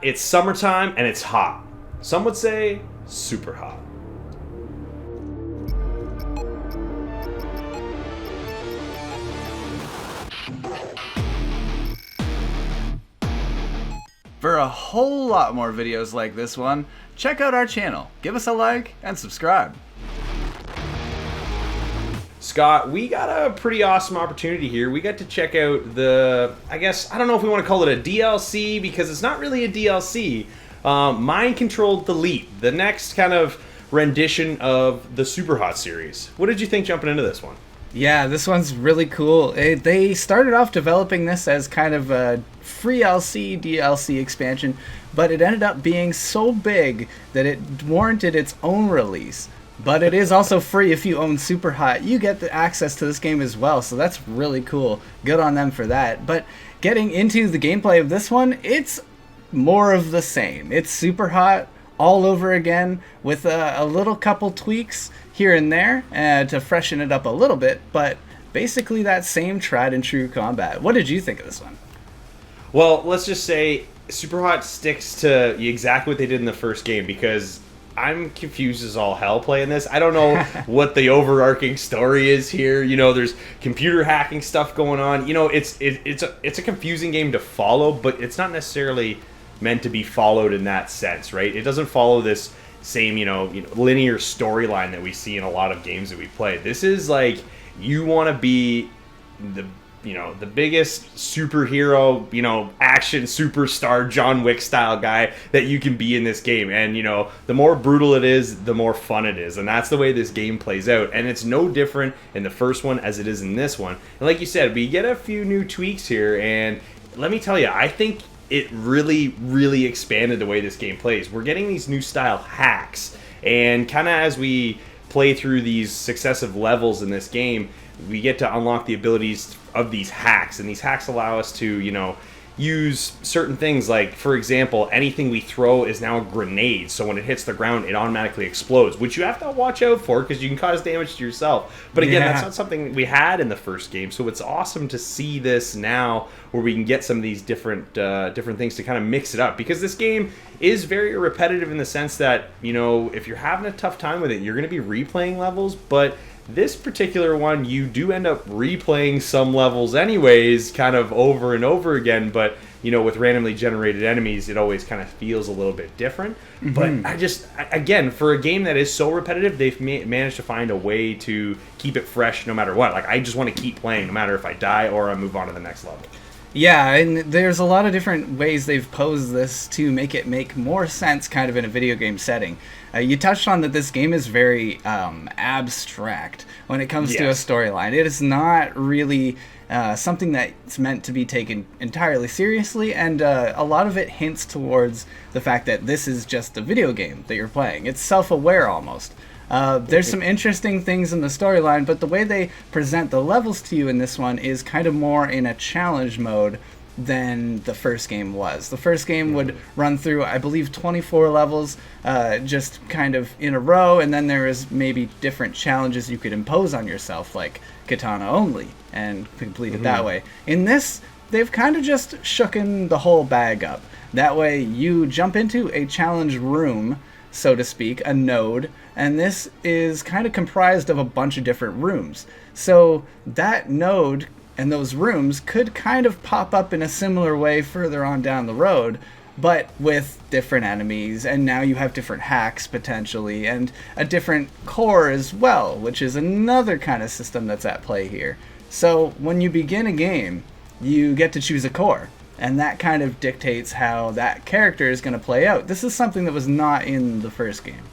It's summertime and it's hot. Some would say super hot. For a whole lot more videos like this one, check out our channel, give us a like, and subscribe. Scott, we got a pretty awesome opportunity here. We got to check out I don't know if we want to call it a DLC, because it's not really a DLC. Mind Control Delete, the next kind of rendition of the SUPERHOT series. What did you think jumping into this one? Yeah, this one's really cool. They started off developing this as kind of a free DLC expansion, but it ended up being so big that it warranted its own release. But it is also free if you own SUPERHOT. You get the access to this game as well, so that's really cool. Good on them for that. But getting into the gameplay of this one, it's more of the same. It's SUPERHOT all over again with a little couple tweaks here and there to freshen it up a little bit, but basically that same tried and true combat. What did you think of this one? Well, let's just say SUPERHOT sticks to exactly what they did in the first game, because I'm confused as all hell playing this. I don't know what the overarching story is here. You know, there's computer hacking stuff going on. You know, it's a confusing game to follow, but it's not necessarily meant to be followed in that sense, right? It doesn't follow this same, linear storyline that we see in a lot of games that we play. This is like, you want to be the biggest superhero, action superstar John Wick style guy that you can be in this game. And, the more brutal it is, the more fun it is. And that's the way this game plays out. And it's no different in the first one as it is in this one. And like you said, we get a few new tweaks here. And let me tell you, I think it really, really expanded the way this game plays. We're getting these new style hacks. And kind of as we play through these successive levels in this game, we get to unlock the abilities of these hacks, and these hacks allow us to, use certain things. Like, for example, anything we throw is now a grenade, so when it hits the ground, it automatically explodes, which you have to watch out for because you can cause damage to yourself. But again, that's not something we had in the first game, so it's awesome to see this now where we can get some of these different things to kind of mix it up, because this game is very repetitive in the sense that, if you're having a tough time with it, you're going to be replaying levels, but this particular one, you do end up replaying some levels anyways, kind of over and over again, but, with randomly generated enemies, it always kind of feels a little bit different. Mm-hmm. But again, for a game that is so repetitive, they've managed to find a way to keep it fresh no matter what. Like, I just want to keep playing no matter if I die or I move on to the next level. Yeah, and there's a lot of different ways they've posed this to make it make more sense kind of in a video game setting. You touched on that this game is very abstract when it comes to a storyline. It is not really something that's meant to be taken entirely seriously, and a lot of it hints towards the fact that this is just a video game that you're playing. It's self-aware almost. There's some interesting things in the storyline, but the way they present the levels to you in this one is kind of more in a challenge mode than the first game was. The first game would run through, I believe, 24 levels just kind of in a row, and then there is maybe different challenges you could impose on yourself, like katana only, and complete it that way. In this, they've kind of just shooken the whole bag up. That way you jump into a challenge room, so to speak, a node, and this is kind of comprised of a bunch of different rooms. So that node and those rooms could kind of pop up in a similar way further on down the road, but with different enemies, and now you have different hacks potentially, and a different core as well, which is another kind of system that's at play here. So when you begin a game, you get to choose a core, and that kind of dictates how that character is going to play out. This is something that was not in the first game.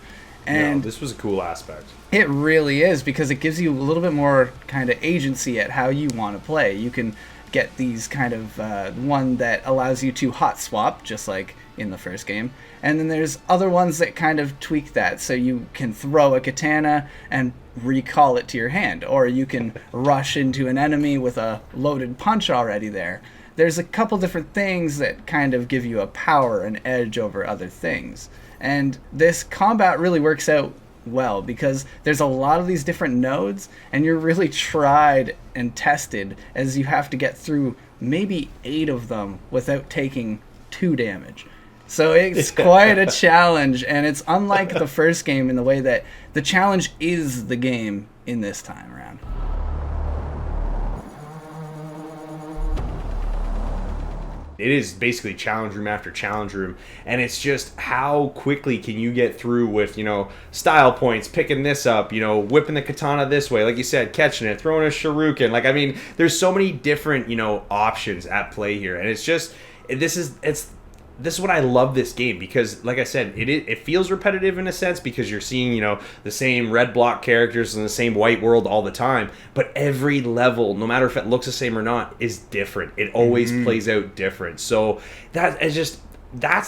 And this was a cool aspect. It really is, because it gives you a little bit more kind of agency at how you want to play. You can get these kind of one that allows you to hot swap, just like in the first game. And then there's other ones that kind of tweak that, so you can throw a katana and recall it to your hand, or you can rush into an enemy with a loaded punch already there. There's a couple different things that kind of give you a power, an edge over other things. And this combat really works out well, because there's a lot of these different nodes, and you're really tried and tested as you have to get through maybe 8 of them without taking 2 damage. So it's quite a challenge, and it's unlike the first game in the way that the challenge is the game in this time around. It is basically challenge room after challenge room, and it's just how quickly can you get through with, style points, picking this up, whipping the katana this way, like you said, catching it, throwing a shuriken. Like, I mean, there's so many different, options at play here, and it's just, this is what I love this game, because like I said, it feels repetitive in a sense, because you're seeing the same red block characters in the same white world all the time, but every level, no matter if it looks the same or not, is different. It always plays out different. So that's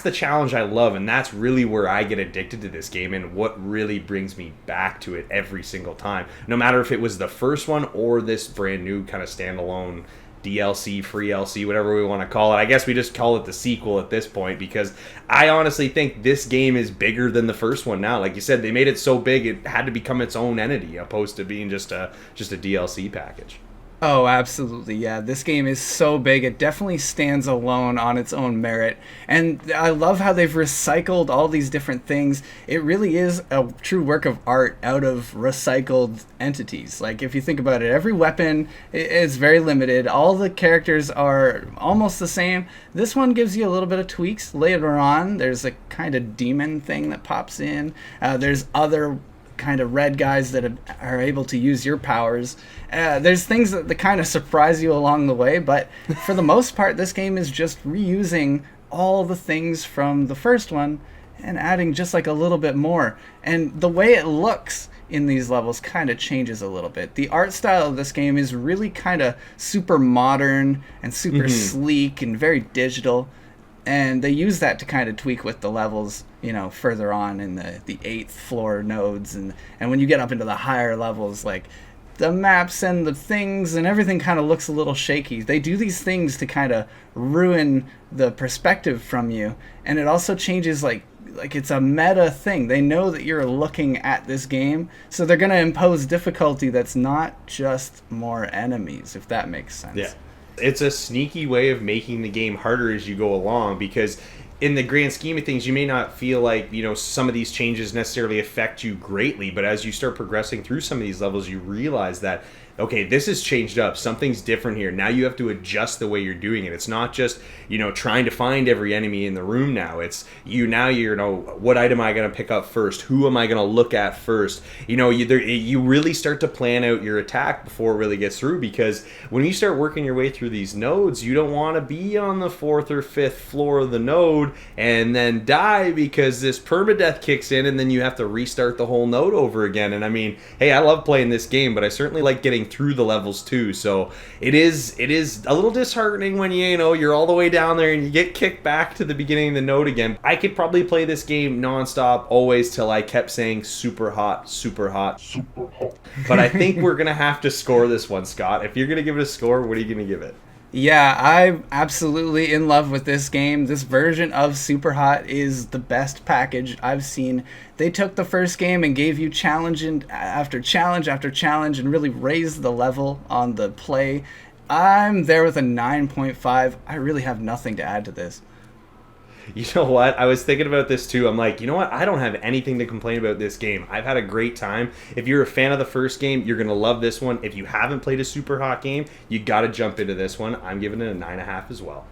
the challenge I love, and that's really where I get addicted to this game, and what really brings me back to it every single time, no matter if it was the first one or this brand new kind of standalone DLC, free LC, whatever we want to call it. I guess we just call it the sequel at this point, because I honestly think this game is bigger than the first one now. Like you said, they made it so big it had to become its own entity, opposed to being just a DLC package. Oh, absolutely, yeah. This game is so big, it definitely stands alone on its own merit. And I love how they've recycled all these different things. It really is a true work of art out of recycled entities. Like, if you think about it, every weapon is very limited. All the characters are almost the same. This one gives you a little bit of tweaks later on. There's a kind of demon thing that pops in. There's other kind of red guys that are able to use your powers. There's things that kind of surprise you along the way, but for the most part, this game is just reusing all the things from the first one and adding just like a little bit more. And the way it looks in these levels kind of changes a little bit. The art style of this game is really kind of super modern and super sleek and very digital. And they use that to kind of tweak with the levels, further on in the 8th floor nodes. And when you get up into the higher levels, like the maps and the things and everything kind of looks a little shaky. They do these things to kind of ruin the perspective from you. And it also changes like it's a meta thing. They know that you're looking at this game, so they're going to impose difficulty that's not just more enemies, if that makes sense. Yeah. It's a sneaky way of making the game harder as you go along, because in the grand scheme of things, you may not feel like, some of these changes necessarily affect you greatly, but as you start progressing through some of these levels, you realize that, okay, this has changed up. Something's different here. Now you have to adjust the way you're doing it. It's not just, trying to find every enemy in the room now. It's you're what item am I going to pick up first? Who am I going to look at first? You really start to plan out your attack before it really gets through, because when you start working your way through these nodes, you don't want to be on the 4th or 5th floor of the node and then die because this permadeath kicks in, and then you have to restart the whole node over again. And I mean, hey, I love playing this game, but I certainly like getting through the levels too. So it is a little disheartening when you're all the way down there and you get kicked back to the beginning of the node again. I could probably play this game nonstop always till I kept saying super hot, super hot, super hot. But I think we're gonna have to score this one, Scott. If you're gonna give it a score, what are you gonna give it? Yeah, I'm absolutely in love with this game. This version of SUPERHOT is the best package I've seen. They took the first game and gave you challenge after challenge after challenge and really raised the level on the play. I'm there with a 9.5. I really have nothing to add to this. You know what? I was thinking about this too. I'm like, you know what? I don't have anything to complain about this game. I've had a great time. If you're a fan of the first game, you're going to love this one. If you haven't played a SUPERHOT game, you got to jump into this one. I'm giving it a 9.5 as well.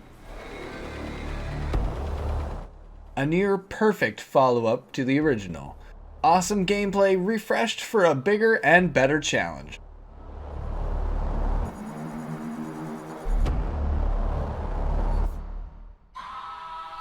A near perfect follow-up to the original. Awesome gameplay refreshed for a bigger and better challenge.